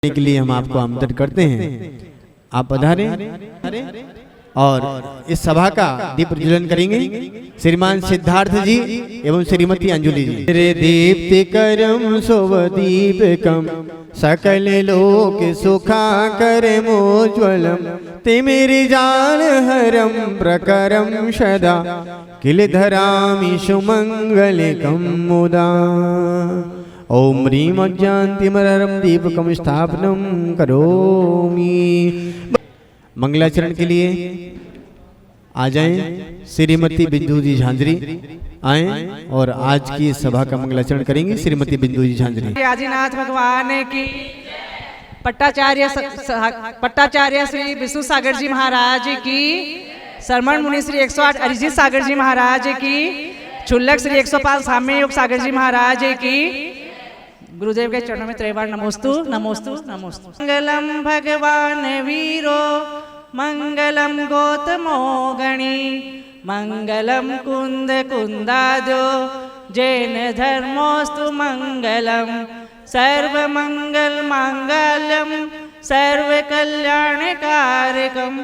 के लिए हम आपको आमंत्रित करते हैं। आप पधारें और इस सभा का दीप प्रज्वलन करेंगे श्रीमान सिद्धार्थ जी एवं श्रीमती अंजुली जी। तेरे दीप्ति करम शोभदीपकम सकल लोक सुखा करे मोज्वलम तिमिरि जाल हरम प्रकरम सदा किल धरामि सुमंगलिकम मुदा। ओम ह्रीं अज्ञानतिमिरं दीपकं स्थापनं करोमि। मंगलाचरण के लिए आ जाएं श्रीमती बिंदु जी झांझरी आए और आज की सभा का मंगलाचरण करेंगी श्रीमती बिंदु जी झांझरी। आदिनाथ भगवान की पट्टाचार्य श्री विष्णु सागर जी महाराज की, शरमण मुनि श्री 108 अरिजीत सागर जी महाराज की, चुल्लक श्री 105 साम्य योग सागर जी महाराज की, गुरुदेव के चरणों में त्रैवार नमोस्तु नमोस्तु नमोस्तु। मंगलम भगवान वीरो मंगलम गौतमो गणी मंगलम कुंद कुंदाद्यो जैन धर्मोस्तु मंगलम सर्व मंगल मांगल्यम सर्व कल्याणकारकम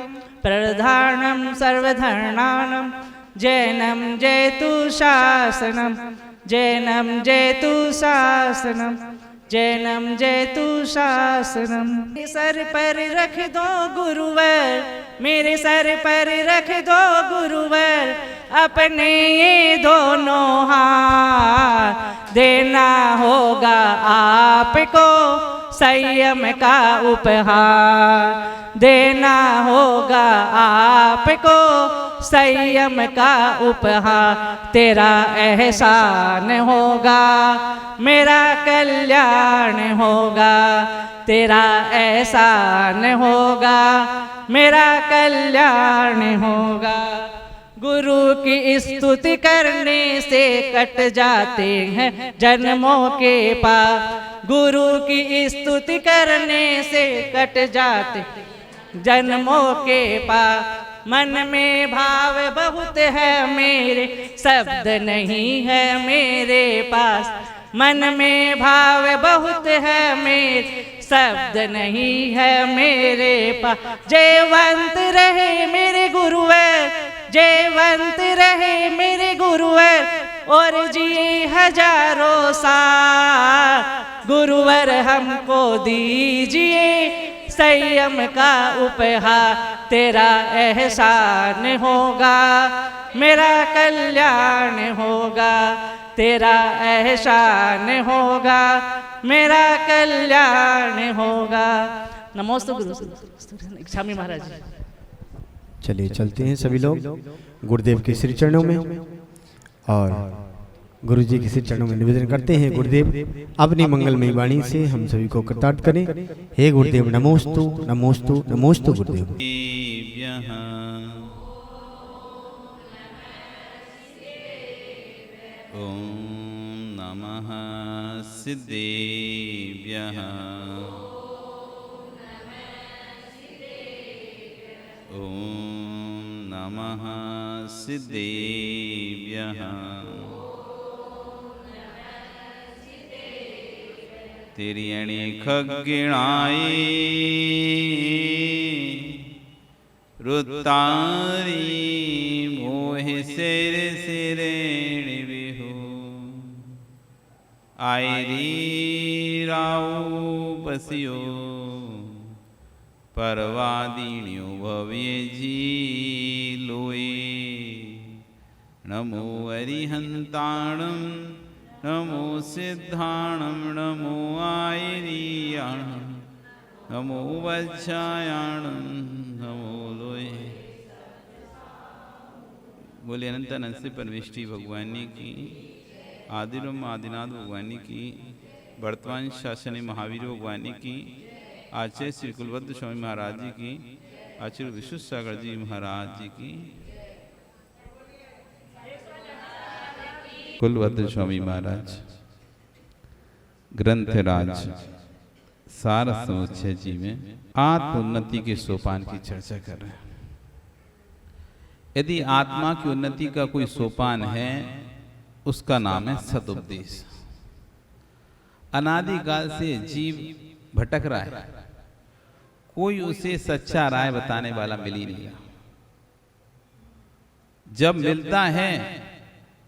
प्रधानम सर्वधर्णानम जैनम जयतु शासनम जैनम जयतु शासनम जैनम जयतु शासनम। सर पर रख दो गुरुवर, मेरे सर पर रख दो गुरुवर, अपने ये दोनों हाथ देना होगा आपको संयम का उपहार, देना होगा आपको संयम का उपहार। तेरा एहसान होगा मेरा कल्याण होगा, तेरा एहसान होगा मेरा कल्याण होगा। गुरु की स्तुति करने से कट जाते हैं जन्मों के पाप, गुरु की स्तुति करने से कट जाते जन्मों के पाप। मन में भाव बहुत है मेरे, शब्द नहीं है मेरे पास, मन में भाव बहुत है मेरे, शब्द नहीं है मेरे पास। जयवंत रहे मेरे गुरुवर, जयवंत रहे मेरे गुरुवर, और जिए हजारों साल गुरुवर हमको दीजिए संयम का उपहार। तेरा एहसान होगा मेरा कल्याण होगा, तेरा एहसान होगा मेरा कल्याण होगा। नमोस्तु गुरु स्वामी महाराज। चलिए चलते हैं सभी लोग गुरुदेव के श्री चरणों में और गुरु जी के श्री चरणों में निवेदन करते हैं। गुरुदेव अपनी मंगलमयी वाणी से हम सभी को कृतार्थ करें। हे गुरुदेव नमोस्तु नमोस्तु नमोस्तु गुरुदेव। ओम नमः सिद्धेभ्यः ओम नमः सिद्धेभ्यः। तेरी अनेक गिणाई रुतारी मोहि सिर सिरेण बिहु आयरी राव बसियो परवादीण्यो भव्य जी लोए। नमो अरिहंताणम नमो सिद्धाणम नमो आयरीयाणम नमो वज्रायाणम नमो लोए। बोले अनंत अनंत से परमेष्टि भगवान की, आदिरम आदिनाथ भगवान की, वर्तमान शासनी महावीर भगवान की, आचार्य श्री कुलवद्ध स्वामी महाराज जी की, आचार्य विष्णु सागर जी महाराज जी की, कुलवद्ध स्वामी महाराज ग्रंथराज सार समुच्चय जी में आत्म उन्नति के सोपान की चर्चा कर रहे हैं। यदि आत्मा की उन्नति का कोई सोपान है उसका नाम है सदुपदेश। अनादिकाल से जीव भटक रहा है, कोई उसे सच्चा राय बताने वाला मिल ही नहीं रहा। जब मिलता है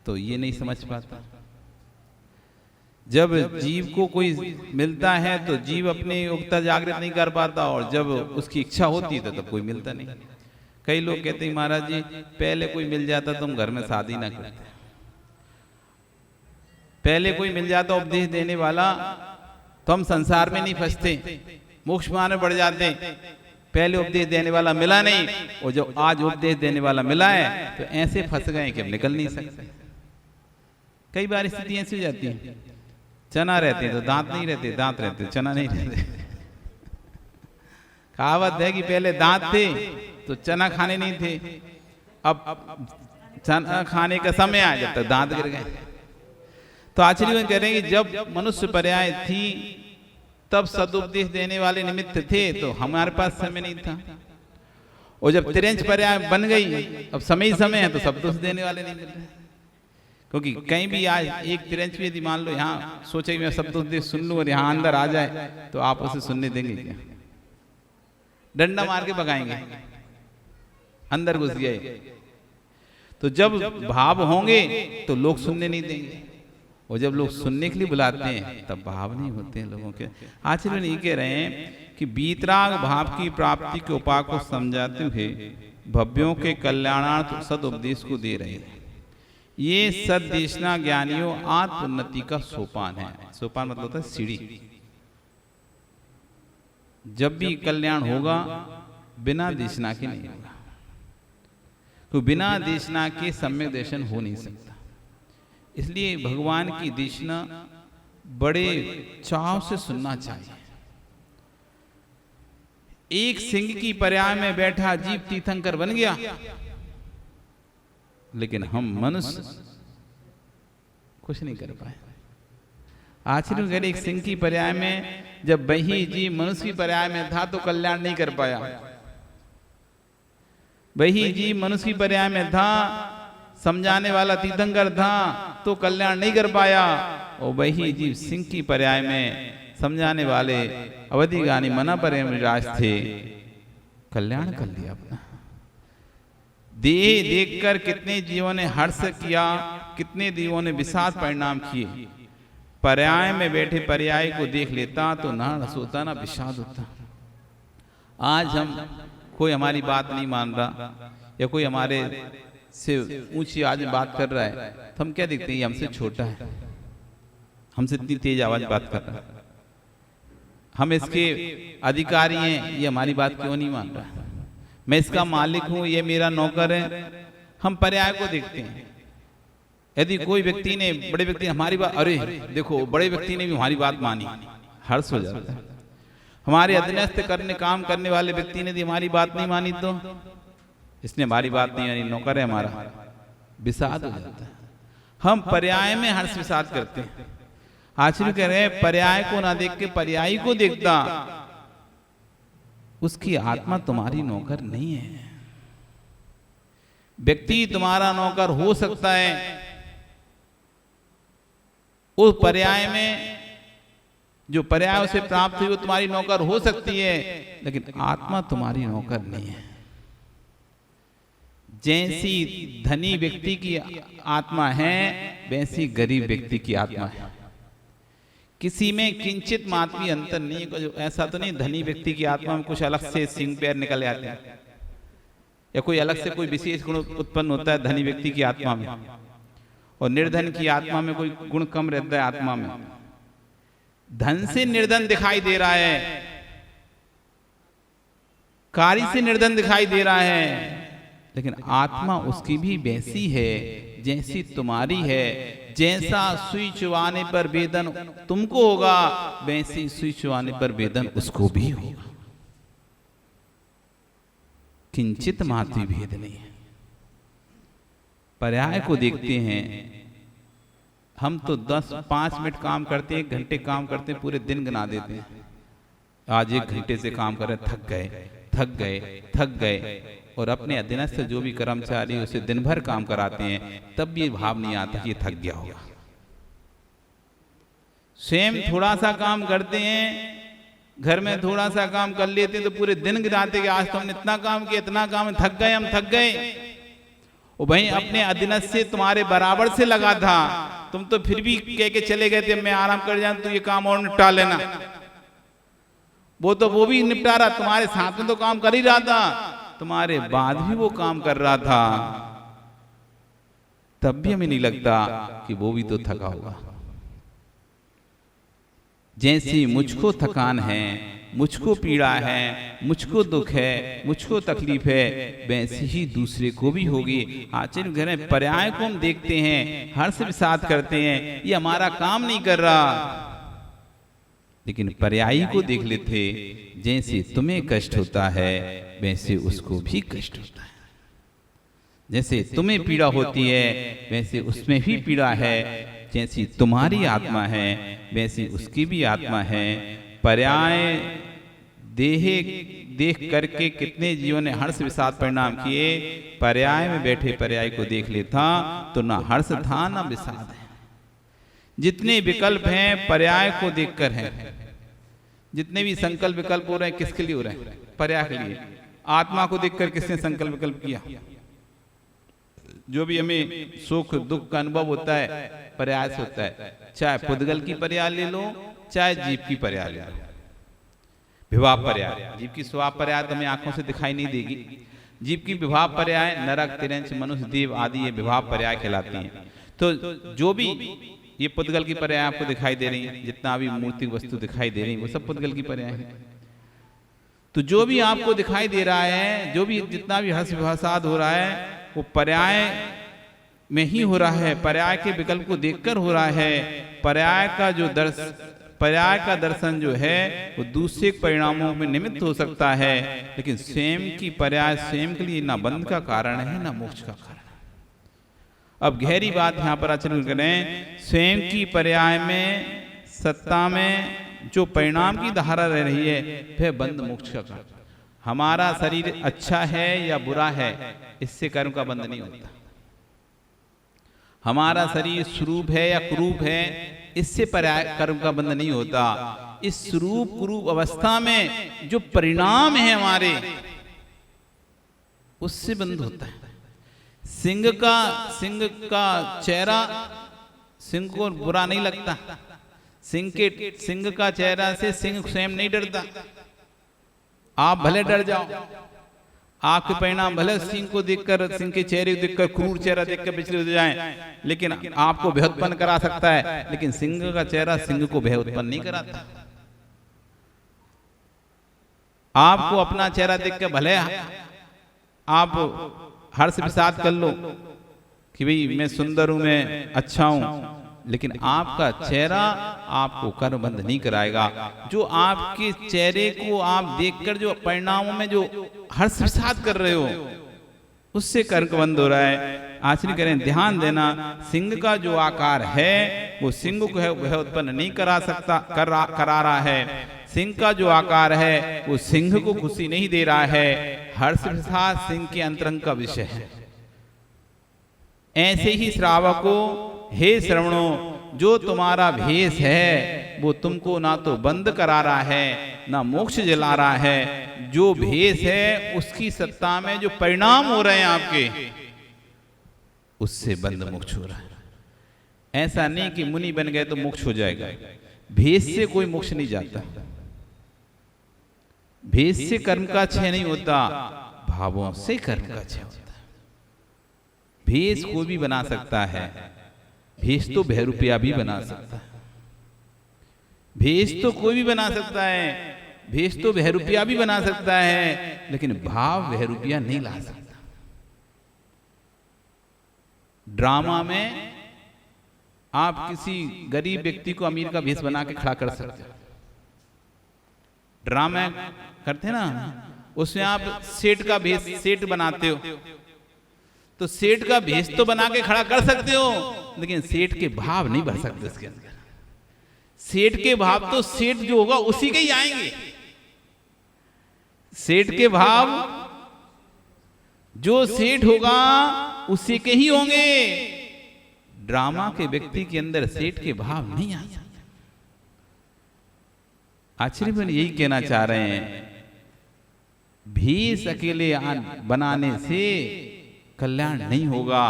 तो ये नहीं समझ पाता, जब जीव को कोई मिलता है तो जीव अपनी योग्यता जागृत नहीं कर पाता, और जब उसकी इच्छा होती है तो तब कोई मिलता नहीं। कई लोग कहते हैं महाराज जी पहले कोई मिल जाता तो हम घर में शादी ना करते, पहले कोई मिल जाता उपदेश देने वाला तो हम संसार में नहीं फंसते, मोक्ष मार्ग में बढ़ जाते। पहले उपदेश देने वाला मिला नहीं, और जब आज उपदेश देने वाला मिला है तो ऐसे फंस गए कि हम निकल नहीं सकते। कई बार स्थिति ऐसी हो जाती है, चना रहते तो दांत नहीं रहते, दांत रहते चना नहीं रहते। कहावत है कि पहले दांत थे तो चना खाने नहीं थे, अब चना खाने का समय आया जब तक दांत गिर गए। तो आचार्य कह रहे हैं कि जब मनुष्य पर्याय थी तब सदुपदेश देने वाले निमित्त थे, तो हमारे पास समय नहीं था। और जब तिरंज पर्याय बन गई, अब समय ही समय है, तो सब दोष देने वाले नहीं मिल रहे। क्योंकि कहीं भी आज एक तिरंज भी यदि मान लो यहाँ सोचे मैं सब दोष सुन लूं और यहाँ अंदर आ जाए, तो आप उसे सुनने देंगे क्या? डंडा मार के भगाएंगे, अंदर घुस गए। तो जब भाव होंगे तो लोग सुनने नहीं देंगे, और जब लोग सुनने के लिए बुलाते हैं तब भाव नहीं होते हैं लोगों के। आचार्य ये कह रहे हैं कि बीतराग भाव की प्राप्ति के उपाय को समझाते हुए भव्यों के कल्याणार्थ सद उपदेश को दे रहे हैं। ये सद्देशना ज्ञानियों आत्म उन्नति का सोपान है। सोपान मतलब होता है सीढ़ी। जब भी कल्याण होगा बिना देशना के नहीं होगा, तो बिना देशना के सम्यक दर्शन हो नहीं सकता। इसलिए भगवान की देशना बड़े चाव से सुनना चाहिए। एक सिंह की पर्याय में बैठा जीव तीर्थंकर बन गया, लेकिन हम मनुष्य कुछ नहीं कर पाए। आचार्य कह रहे एक सिंह की पर्याय में जब वही जीव मनुष्य की पर्याय में था तो कल्याण नहीं कर पाया, वही जीव मनुष्य की पर्याय में था, समझाने वाला तीर्थंकर था तो कल्याण नहीं कर पाया, और वही जीव सिंह की पर्याय में समझाने वाले अवधि गानी मना पर राज थे, कल्याण कर लिया अपना। देह देखकर कितने जीवों ने हर्ष किया, कितने जीवों ने विषाद परिणाम किए। पर्याय में बैठे पर्याय को देख लेता तो ना हर्ष होता ना विषाद होता। आज हम कोई हमारी बात नहीं मान रहा या कोई हमारे से ऊंची आवाज में बात कर रहा है तो हम क्या देखते हैं, हमसे छोटा है, हमसे इतनी तेज आवाज बात कर रहा है, हम इसके अधिकारी हैं, ये हमारी बात क्यों नहीं मान रहा है, मैं इसका मालिक हूं, ये मेरा नौकर है। हम पर्याय को देखते हैं। यदि कोई व्यक्ति ने, बड़े व्यक्ति ने हमारी बात, अरे देखो बड़े व्यक्ति ने भी हमारी बात मानी, हर्ष हो जाता है। हमारे अधीनस्थ काम करने वाले व्यक्ति ने यदि हमारी बात नहीं मानी तो इसने हमारी बात नहीं मानी, नौकर है हमारा, विषाद हो जाता है। हम पर्याय में हर्ष विषाद करते हैं। आचार्य कह रहे हैं पर्याय को ना देख के पर्यायी को देखता, उसकी आत्मा तुम्हारी नौकर नहीं है। व्यक्ति तुम्हारा नौकर हो सकता है, उस पर्याय में जो पर्याय उसे प्राप्त हुई वो तुम्हारी नौकर हो सकती है, लेकिन आत्मा तुम्हारी नौकर नहीं है। जैसी धनी व्यक्ति की आत्मा है वैसी गरीब व्यक्ति की आत्मा है। किसी में किंचित मात्र भी अंतर नहीं है। ऐसा तो नहीं धनी व्यक्ति की आत्मा में कुछ अलग से सिंह पैर निकल आते हैं या कोई अलग से कोई विशेष गुण उत्पन्न होता है धनी व्यक्ति की आत्मा में, और निर्धन की आत्मा में कोई गुण कम रहता है। आत्मा में धन से निर्धन दिखाई दे रहा है, कार्य से निर्धन दिखाई दे रहा है, लेकिन आत्मा उसकी भी वैसी है जैसी तुम्हारी है। जैसा सुई चुवाने पर वेदन तुमको होगा, वैसी सुई चुवाने पर वेदन उसको भी होगा। किंचित मात्र भेद नहीं है। पर्याय को देखते हैं, हम तो 5 मिनट काम करते हैं, 1 घंटे काम करते हैं, पूरे दिन गिना देते हैं। आज 1 घंटे से काम कर रहे, थक गए, और अपने अधीनस्थ जो भी कर्मचारी उसे दिन भर काम कराते हैं, तब भी भाव नहीं आता कि थक गया होगा। स्वयं थोड़ा सा काम करते हैं, घर में थोड़ा सा काम कर लेते तो पूरे दिन गिनाते कि आज तो हमने इतना काम किया, इतना काम, थक गए, हम थक गए। वो भाई अपने अधीनस्थ से तुम्हारे बराबर से लगा था, तुम तो फिर भी कह के चले गए थे मैं आराम कर जाऊं, तो ये काम और निपटा लेना। वो भी निपटा रहा, तुम्हारे साथ में तो काम कर ही रहा था, तुम्हारे बाद भी वो काम कर रहा था, तब भी हमें नहीं लगता कि वो भी तो थका होगा। जैसी मुझको थकान है, मुझको पीड़ा है, मुझको दुख है, मुझको तकलीफ है, वैसी ही दूसरे को भी होगी। आचरण घर में पर्याय को हम देखते हैं, हर्ष विषाद करते हैं, ये हमारा काम नहीं कर रहा, लेकिन पर्यायी को देख लेते, जैसे तुम्हें कष्ट होता है वैसे उसको भी कष्ट होता है। जैसे तुम्हें पीड़ा होती है वैसे उसमें भी पीड़ा है, जैसी तुम्हारी आत्मा है वैसी उसकी भी आत्मा है। पर्याय देख करके कितने जीवों ने हर्ष विषाद परिणाम किए, पर्याय में बैठे पर्याय को देख लेता तो ना हर्ष था ना विषाद है। जितने विकल्प हैं पर्याय को देखकर हैं, जितने भी संकल्प विकल्प हो रहे हैं किसके लिए हो रहे हैं? पर्याय के लिए। आत्मा को देखकर किसने संकल्प विकल्प किया? जो भी हमें सुख दुख का अनुभव होता है पर्याय से होता है, चाहे पुद्गल की पर्याय ले लो चाहे जीव की पर्याय ले लो। विभाव पर्याय, जीव की स्वभाव पर्याय तो हमें आंखों से दिखाई नहीं देगी, जीव की विभाव पर्याय नरक तिरंच मनुष्य देव आदि ये विभाव पर्याय कहलाती हैं। तो जो भी ये पुद्गल की पर्याय आपको दिखाई दे रही है, जितना भी मूर्तिक वस्तु दिखाई दे रही है वो सब पुद्गल की पर्याय है। तो जो भी आपको दिखाई दे रहा है, जो भी जितना भी हर्ष विषाद हो रहा है वो पर्याय में ही हो रहा है, पर्याय के विकल्प को देखकर हो रहा है। पर्याय का दर्शन जो है वो दूसरे परिणामों में निमित्त हो सकता है, लेकिन स्वयं की पर्याय स्वयं के लिए ना बंध का कारण है ना मोक्ष का कारण। अब गहरी बात यहाँ पर आचरण करें, स्वयं की पर्याय में सत्ता में जो परिणाम की धारा रह रही है वह बंध मोक्ष का कारण। हमारा शरीर अच्छा है या बुरा है इससे कर्म का बंध नहीं होता। हमारा शरीर स्वरूप है या कुरूप है इससे कर्म का बंध नहीं होता। इस स्वरूप कुरूप अवस्था में जो परिणाम है हमारे उससे बंध होता है। सिंह का चेहरा सिंह को बुरा नहीं लगता, सिंह का चेहरा से सिंह स्वयं नहीं डरता। आप भले डर जाओ, आपके परिणाम भले सिंह को देखकर, सिंह के चेहरे को देखकर, क्रूर चेहरा देखकर विचलित हो जाएं, लेकिन आपको भय उत्पन्न करा सकता है, लेकिन सिंह का चेहरा सिंह को भय उत्पन्न नहीं कराता। आपको अपना चेहरा देखकर भले आप हर्ष विषाद कर लो कि भाई मैं सुंदर हूं, मैं अच्छा हूं, लेकिन आपका चेहरा आपको कर्म बंध नहीं कराएगा। जो आपके चेहरे को आप देखकर जो परिणामों में जो हर्ष विषाद कर रहे हो उससे कर्म बंध हो रहा है। आचरण करें, ध्यान देना, सिंह का जो आकार है वो सिंह को है वह उत्पन्न नहीं करा सकता, करा रहा है। सिंह का जो आकार है वो सिंह को खुशी नहीं दे रहा है। हर्ष विषाद सिंह के अंतरंग का विषय है। ऐसे ही श्रावको, हे श्रवणों, जो तुम्हारा भेष है वो तुमको ना तो बंद करा रहा है ना मोक्ष दिला रहा है। जो भेष है उसकी सत्ता में जो परिणाम हो रहे हैं आपके उससे बंद मोक्ष हो रहा है। ऐसा नहीं कि मुनि बन गए तो मोक्ष हो जाएगा। भेष से कोई मोक्ष नहीं जाता, भेष से कर्म का क्षय नहीं होता, भावों से कर्म का क्षय होता है। भेष कोई भी बना सकता है, भेष तो बहरूपिया भी बना सकता है, भेष तो कोई भी बना सकता है, भेष तो बहरूपिया भी बना सकता है, लेकिन भाव बहरूपिया नहीं ला सकता। ड्रामा में आप किसी गरीब व्यक्ति को अमीर का भेष बना के खड़ा कर सकते हो। ड्रामा करते ना, उसमें आप सेठ का भेष सेठ बनाते हो, तो सेठ का भेष तो बना के खड़ा कर सकते हो, लेकिन सेठ के भाव नहीं भर सकते उसके अंदर। सेठ के भाव तो सेठ जो होगा उसी के ही आएंगे। सेठ के भाव जो सेठ होगा उसी के ही होंगे। ड्रामा के व्यक्ति के अंदर सेठ के भाव नहीं आ सकते। आचार्य मन यही कहना चाह रहे हैं, भेष अकेले बनाने से कल्याण नहीं होगा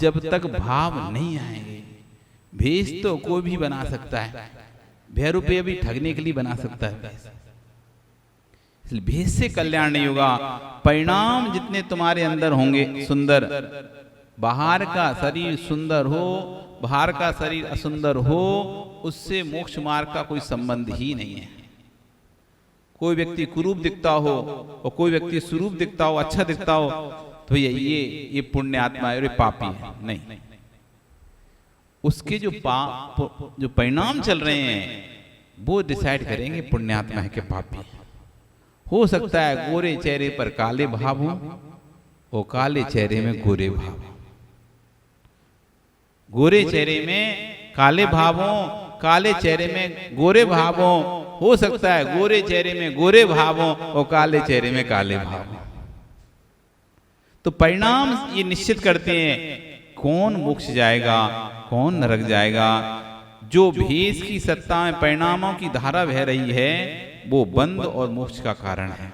जब तक भाव नहीं आएंगे। भेष तो कोई भी बना सकता है, 2 रुपये भी ठगने के लिए बना सकता है, इसलिए भेष से कल्याण नहीं होगा। परिणाम जितने तुम्हारे अंदर होंगे सुंदर, बाहर का शरीर सुंदर हो, बाहर का शरीर असुंदर हो, उससे मोक्ष मार्ग का कोई संबंध ही नहीं है। कोई व्यक्ति कुरूप दिखता हो और कोई व्यक्ति स्वरूप दिखता हो, अच्छा दिखता हो, तो ये पुण्य आत्मा है और ये पापी है, नहीं। उसके जो परिणाम चल रहे हैं वो डिसाइड करेंगे पुण्यात्मा है कि पापी है। हो सकता है गोरे चेहरे पर काले भाव हो और काले चेहरे में गोरे भाव, गोरे चेहरे में काले भाव हो, काले चेहरे में गोरे भाव हो सकता है गोरे चेहरे में गोरे भाव हो और काले चेहरे में काले भाव हो। तो परिणाम ये निश्चित करते हैं कौन मोक्ष जाएगा, कौन नरक जाएगा। जो भेष की सत्ता में परिणामों की धारा बह रही है वो बंध और मोक्ष का कारण है।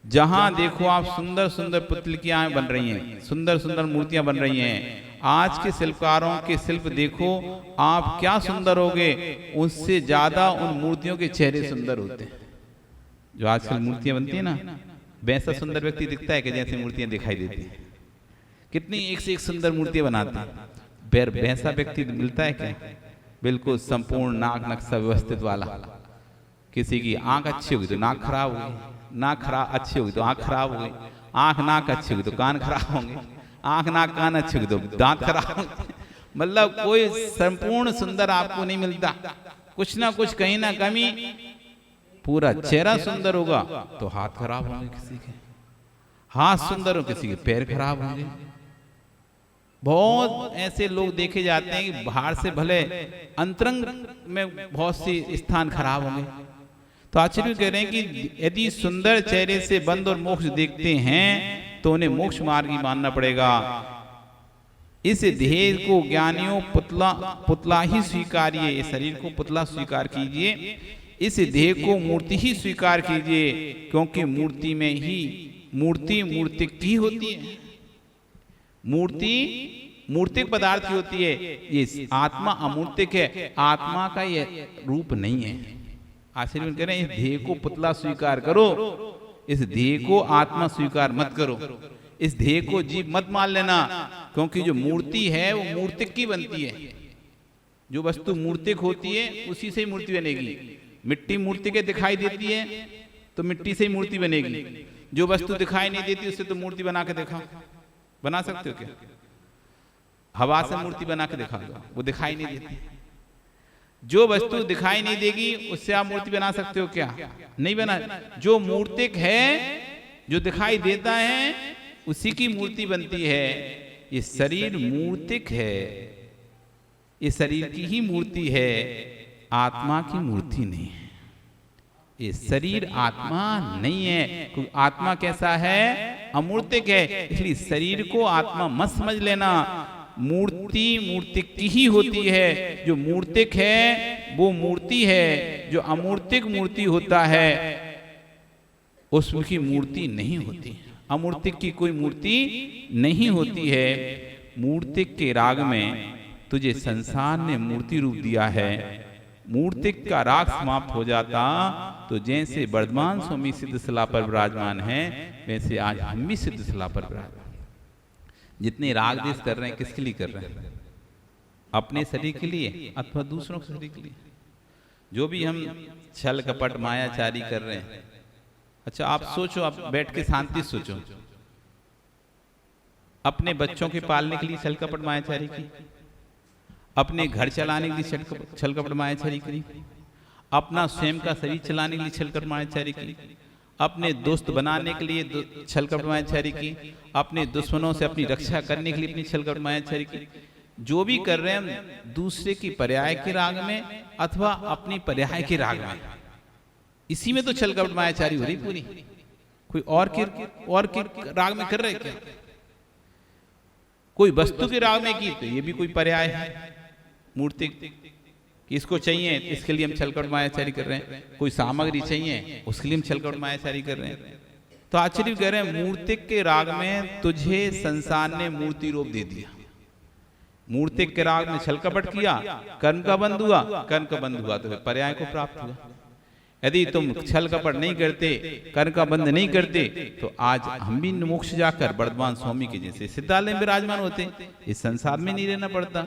जहां देखो आप सुंदर सुंदर पुतलियां बन रही हैं, सुंदर सुंदर मूर्तियां बन रही हैं। आज के शिल्पकारों के शिल्प देखो आप, क्या सुंदर होगे, उससे ज्यादा उन मूर्तियों के चेहरे सुंदर होते हैं। जो आजकल मूर्तियां बनती है ना, वैसा सुंदर व्यक्ति दिखता है कि जैसे मूर्तियां दिखाई देती हैं। कितनी एक से एक सुंदर मूर्तियां बनाते हैं, वैसा व्यक्ति मिलता है क्या? बिल्कुल संपूर्ण नाक नक्शा व्यवस्थित वाला। किसी की आंख अच्छी होगी तो नाक खराब होगी, नाक खराब अच्छी होगी तो आंख खराब होगी, आंख नाक अच्छी होगी तो कान खराब होंगे, आंख नाक कान अच्छी होगी तो दांत खराब होंगे। मतलब कोई संपूर्ण सुंदर आपको नहीं मिलता, कुछ ना कुछ कहीं ना कमी। पूरा चेहरा सुंदर होगा तो हाथ खराब होंगे, किसी के हाथ सुंदर हो किसी के पैर खराब होंगे। बहुत ऐसे लोग देखे जाते हैं कि बाहर से भले अंतरंग में बहुत सी स्थान खराब होंगे। तो आचार्य कह रहे हैं कि यदि सुंदर चेहरे से बंध और मोक्ष देखते हैं तो उन्हें मोक्ष मार्गी मानना पड़ेगा। इस देह को ज्ञानियों पुतला ही स्वीकारिए, इस शरीर को पुतला स्वीकार कीजिए, इस देह को मूर्ति ही स्वीकार कीजिए, क्योंकि मूर्ति में ही मूर्तिक ही होती है। मूर्ति मूर्तिक पदार्थ की होती है, ये आत्मा अमूर्तिक है, आत्मा का ये रूप नहीं है। आचार्य कह रहे हैं इस देह को पुतला स्वीकार करो, इस देह को आत्मा स्वीकार मत करो, इस देह को जीव मत मान लेना, क्योंकि जो मूर्ति है वो मूर्तिक की बनती है। जो वस्तु मूर्तिक होती है उसी से ही मूर्ति बनेगी। मिट्टी मूर्ति के दिखाई देती है तो मिट्टी से ही मूर्ति बनेगी। जो वस्तु दिखाई नहीं देती उससे तो मूर्ति बना के दिखाओ, बना सकते हो क्या? हवा से मूर्ति बना के दिखा दो, वो दिखाई नहीं देती। जो वस्तु दिखाई नहीं देगी उससे आप मूर्ति बना सकते हो क्या? नहीं बना। जो मूर्तिक है, जो दिखाई देता है, उसी की मूर्ति बनती है। ये शरीर मूर्तिक है, ये शरीर की ही मूर्ति है, आत्मा की मूर्ति नहीं है। ये शरीर आत्मा नहीं है, क्योंकि आत्मा कैसा है? अमूर्तिक है। इसलिए शरीर को आत्मा मत समझ लेना। मूर्ति मूर्तिक की ही होती है। जो मूर्तिक है वो मूर्ति है, जो अमूर्तिक मूर्ति होता है उसकी मूर्ति नहीं होती। अमूर्तिक की कोई मूर्ति नहीं होती है। मूर्तिक के राग में तुझे संसार ने मूर्ति रूप दिया है। मूर्तिक का राग समाप्त हो जाता तो जैसे वर्धमान स्वामी सिद्धशिला पर विराजमान है, वैसे आज हम भी सिद्धशिला पर विराजमान। जितने राग देश कर रहे हैं किसके लिए कर रहे हैं? अपने शरीर के लिए अथवा दूसरों के शरीर के लिए? जो भी हम छल कपट मायाचारी कर रहे हैं, अच्छा आप सोचो, आप बैठ के शांति सोचो, अपने बच्चों के पालने के लिए छल कपट मायाचारी की, अपने घर चलाने के लिए छल कपट मायाचारी की, अपना स्वयं का शरीर चलाने के लिए छल कपट मायाचारी की, अपने दोस्त बनाने के लिए छल कपट मायाचारी की, अपने दुश्मनों से अपनी रक्षा करने के लिए अपनी छल कपट मायाचारी की। जो भी कर रहे हैं दूसरे की पर्याय के राग में अथवा अपनी पर्याय के राग में, इसी में तो छल कपट मायाचारी हो रही पूरी। कोई और के राग में कर रहे क्या? कोई वस्तु के राग में की तो ये भी कोई पर्याय है, मूर्ति। कि इसको चाहिए, इसके लिए हम छलकपट मायाचारी कर रहे हैं, कोई सामग्री चाहिए उसके लिए हम छलकपट मायाचारी कर रहे हैं। तो आचार्य कह रहे हैं मूर्तिक के राग में तुझे संसार ने मूर्ति रूप दे दिया। मूर्तिक के राग में छल कपट किया, कर्म का बंध हुआ, कर्म का बंध हुआ तो पर्याय को प्राप्त हुआ। यदि तुम छल कपट नहीं करते, कर्म का बंध नहीं करते, तो आज हम भी मोक्ष जाकर वर्धमान स्वामी के जैसे सिद्धालय में विराजमान होते, इस संसार में नहीं रहना पड़ता।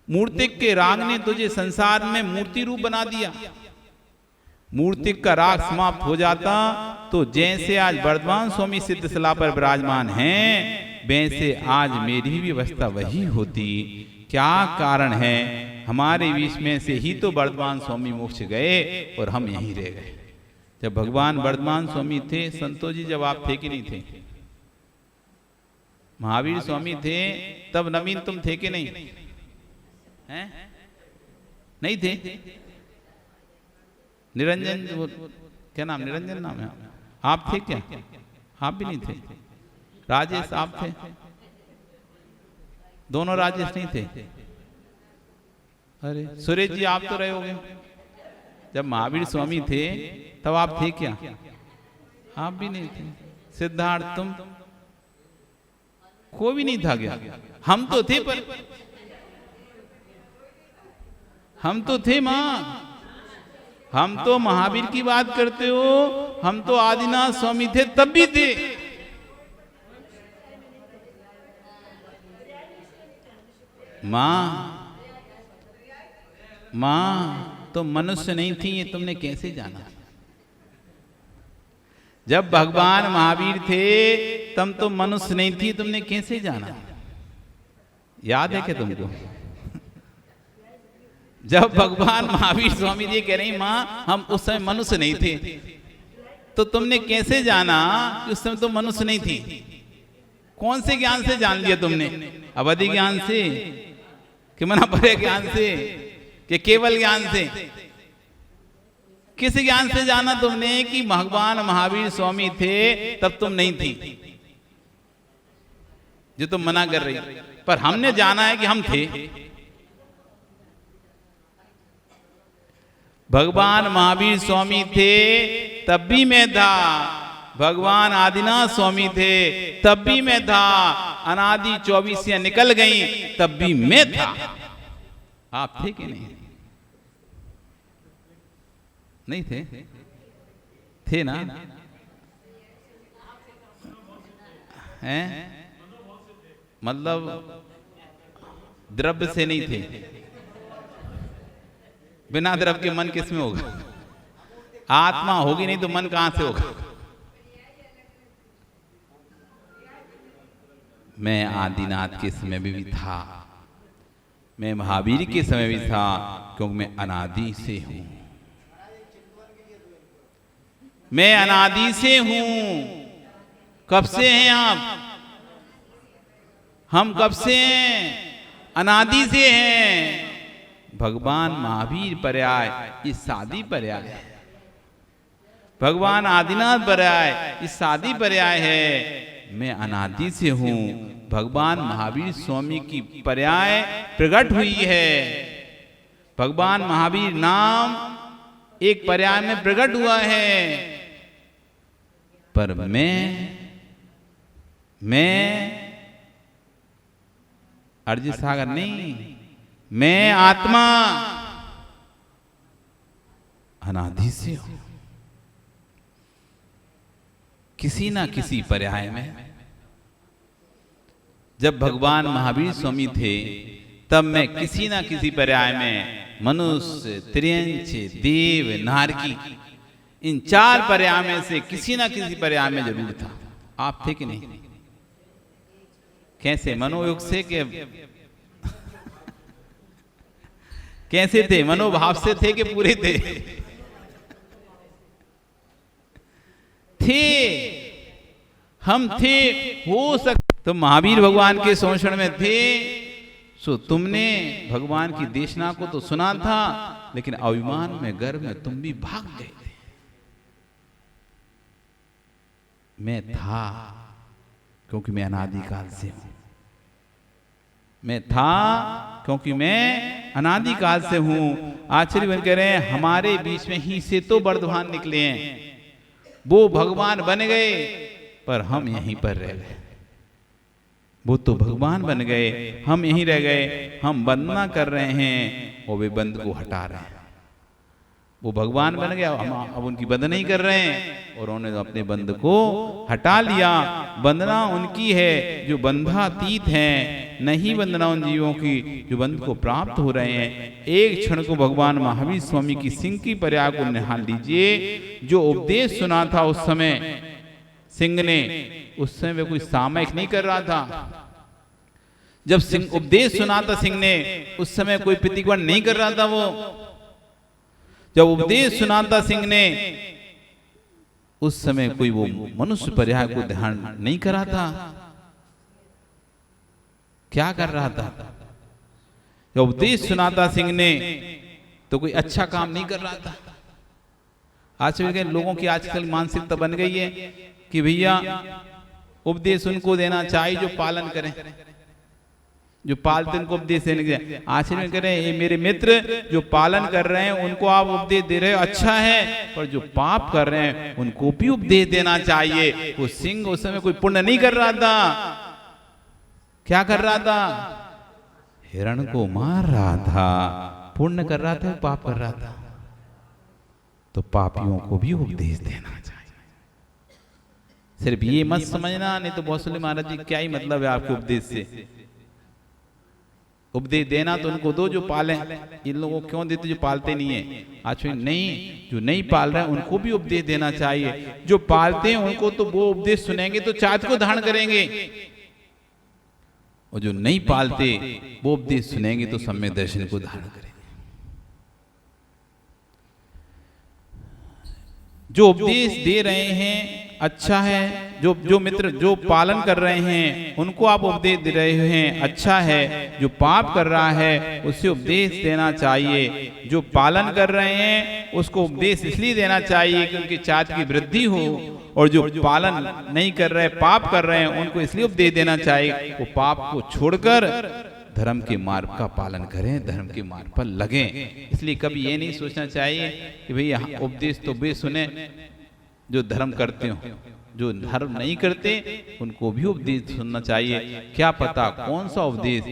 मूर्तिक के राग ने तुझे संसार में मूर्ति रूप बना दिया। मूर्तिक का राग समाप्त हो जाता तो जैसे आज वर्धमान स्वामी सिद्ध सला पर विराजमान हैं, वैसे आज मेरी भी अवस्था वही होती। क्या कारण है? हमारे बीच में से ही तो वर्धमान स्वामी मोक्ष गए और हम यहीं रह गए। जब भगवान वर्धमान स्वामी थे, संतोष जी जब आप थे कि नहीं थे? महावीर स्वामी थे तब नवीन तुम थे कि नहीं? हैं? नहीं थे? निरंजन, क्या नाम, निरंजन नाम है, आप थे क्या? आप भी नहीं थे। राजेश आप थे? दोनों राजेश नहीं थे? अरे सुरेश जी आप तो रहे होंगे। जब महावीर स्वामी थे तब आप थे क्या? आप भी नहीं थे। सिद्धार्थ तुम? कोई भी नहीं था क्या? हम तो थे, पर हम तो थे मां। हम तो महावीर की बात करते हो, हम तो आदिनाथ स्वामी थे तब भी थे। मां तो मनुष्य नहीं थी, ये तुमने कैसे जाना? जब भगवान महावीर थे तब तो मनुष्य नहीं थी, तुमने कैसे जाना? याद है क्या तुमको? जब भगवान महावीर स्वामी जी कह रही मां हम उस समय मनुष्य नहीं थे, तो तुमने कैसे जाना कि उस समय तो मनुष्य नहीं थी? कौन से ज्ञान से जान लिया तुमने? अवधि ज्ञान से कि मना परे ज्ञान से कि केवल ज्ञान से? किस ज्ञान से जाना तुमने कि भगवान महावीर स्वामी थे तब तुम नहीं थी, जो तुम मना कर रही? पर हमने जाना है कि हम थे। भगवान महावीर स्वामी थे तब भी मैं था, भगवान आदिनाथ स्वामी थे तब भी मैं था, अनादि 24 निकल गई तब भी मैं था। आप थे कि नहीं? नहीं थे? थे ना? हैं? मतलब द्रव्य से नहीं थे। बिना द्रव्य के मन किसमें होगा? आत्मा होगी नहीं तो मन कहां से होगा? मैं आदिनाथ के समय में भी था, मैं महावीर के समय भी था, क्योंकि मैं अनादि से हूं। मैं अनादि से हूं। कब से हैं आप? हम कब से हैं? अनादि से हैं। भगवान महावीर पर्याय इस शादी पर्याय है, भगवान आदिनाथ पर्याय इस शादी पर्याय है। मैं अनादि से हूं। भगवान महावीर स्वामी की पर्याय प्रकट हुई है। भगवान महावीर नाम एक पर्याय में प्रकट हुआ है। पर मैं अर्जित सागर नहीं, मैं आत्मा अनादि से हूं। किसी ना किसी पर्याय में जब भगवान महावीर स्वामी थे तब मैं किसी ना किसी पर्याय में मनुष्य, त्रियंच, देव, नारकी, इन 4 पर्याय में से किसी ना किसी पर्याय में जरूर था। आप थे कि नहीं? कैसे? मनोयोग से के कैसे थे? मनोभाव से थे कि पूरे थे? थे, हम थे। हो सकता तो महावीर भगवान के शोषण में थे, सो तुमने भगवान की देशना को तो सुना था, लेकिन अभिमान में, गर्व में तुम भी भाग गए थे। मैं था क्योंकि मैं अनादिकाल से हूं। मैं था क्योंकि मैं अनादिकाल से हूं। आचार्य बन कह रहे हैं हमारे बीच में ही से तो वर्धमान निकले हैं, वो भगवान बन गए पर हम यहीं पर रह गए। वो तो भगवान बन गए, हम यहीं रह गए। हम वंदना कर रहे हैं और वे बंद को हटा रहे हैं। वो भगवान बन गया, हम अब उनकी वंदना नहीं कर रहे हैं और उन्होंने अपने बंद को हटा लिया। वंदना उनकी है जो बंधातीत हैं, नहीं वंदना उन जीवों की जो बंद को प्राप्त हो रहे हैं। एक क्षण को भगवान महावीर स्वामी की सिंह की प्रयाग को निहाल लीजिए। जो उपदेश सुना था उस समय सिंह ने, उस समय कोई सामयिक नहीं कर रहा था। जब सिंह उपदेश सुना था सिंह ने, उस समय कोई प्रतिक्रिया नहीं कर रहा था। वो जब उपदेश सुना था सिंह ने, उस समय कोई वो मनुष्य पर्याय को ध्यान नहीं करा था। क्या कर रहा था? जब उपदेश सुना था सिंह ने तो कोई अच्छा काम नहीं कर रहा था। आजकल के लोगों की आजकल मानसिकता बन गई है कि भैया उपदेश उनको देना चाहिए जो पालन करें, जो पालते उनको उपदेश देने के। आश्रम में कह रहे हैं ये मेरे मित्र जो पालन कर रहे हैं उनको आप उपदेश दे रहे हो, अच्छा है, पर जो पाप कर रहे हैं उनको भी उपदेश देना चाहिए। वो सिंह उस समय कोई पुण्य नहीं कर रहा था। क्या कर रहा था? हिरण को मार रहा था। पुण्य कर रहा था, पाप कर रहा था। तो पापियों को भी उपदेश देना चाहिए। सिर्फ ये मत समझना, नहीं तो बहुत महाराज जी क्या ही मतलब है आपके उपदेश से। उपदेश देना तो उनको दो जो पालें। इन लोगों को क्यों देते जो पालते नहीं है? आज नहीं, जो नहीं पाल रहे हैं उनको भी उपदेश देना चाहिए। जो पालते हैं उनको तो वो उपदेश सुनेंगे तो चाँद को धारण करेंगे, और जो नहीं पालते वो उपदेश सुनेंगे तो सम्यक दर्शन को धारण करेंगे। जो उपदेश दे रहे हैं अच्छा है, जो मित्र जो पालन कर रहे हैं उनको आप उपदेश दे रहे हैं, अच्छा है। जो पाप कर रहा है उसे उपदेश देना चाहिए। जो पालन कर रहे हैं उसको उपदेश इसलिए देना चाहिए कि उनकी चाहत की वृद्धि हो, और जो पालन नहीं कर रहे, पाप कर रहे हैं, उनको इसलिए उपदेश देना चाहिए वो पाप को छोड़कर धर्म के मार्ग का पालन करें, धर्म के मार्ग पर लगें। इसलिए कभी ये नहीं सोचना चाहिए कि भैया उपदेश तो बे सुने जो धर्म करते हो, जो धर्म नहीं करते उनको भी उपदेश सुनना चाहिए। क्या पता कौन सा उपदेश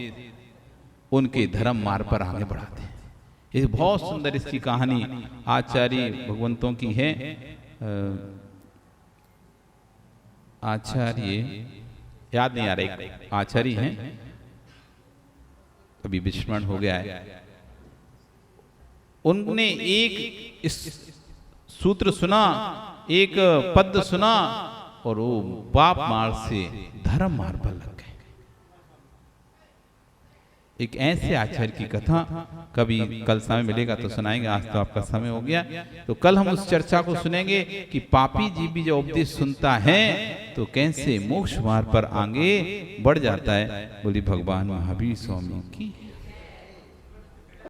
उनके धर्म मार्ग पर आगे बढ़ाते हैं। ये बहुत सुंदर इसकी कहानी आचार्य भगवंतों की है। आचार्य याद नहीं आ रहा, आचार्य हैं, अभी विस्मरण हो गया है। उनने एक इस सूत्र सुना, एक पद सुना, और वो पाप मार्ग से धर्म मार्ग पर लग गए। एक ऐसे आचार्य की कथा कभी कल समय मिलेगा तो सुनाएंगे। आज तो आपका समय हो गया, तो कल हम उस चर्चा को सुनेंगे कि पापी जीव भी जो उपदेश सुनता है तो कैसे मोक्ष मार्ग पर आगे बढ़ जाता है। बोली भगवान महावीर स्वामी की।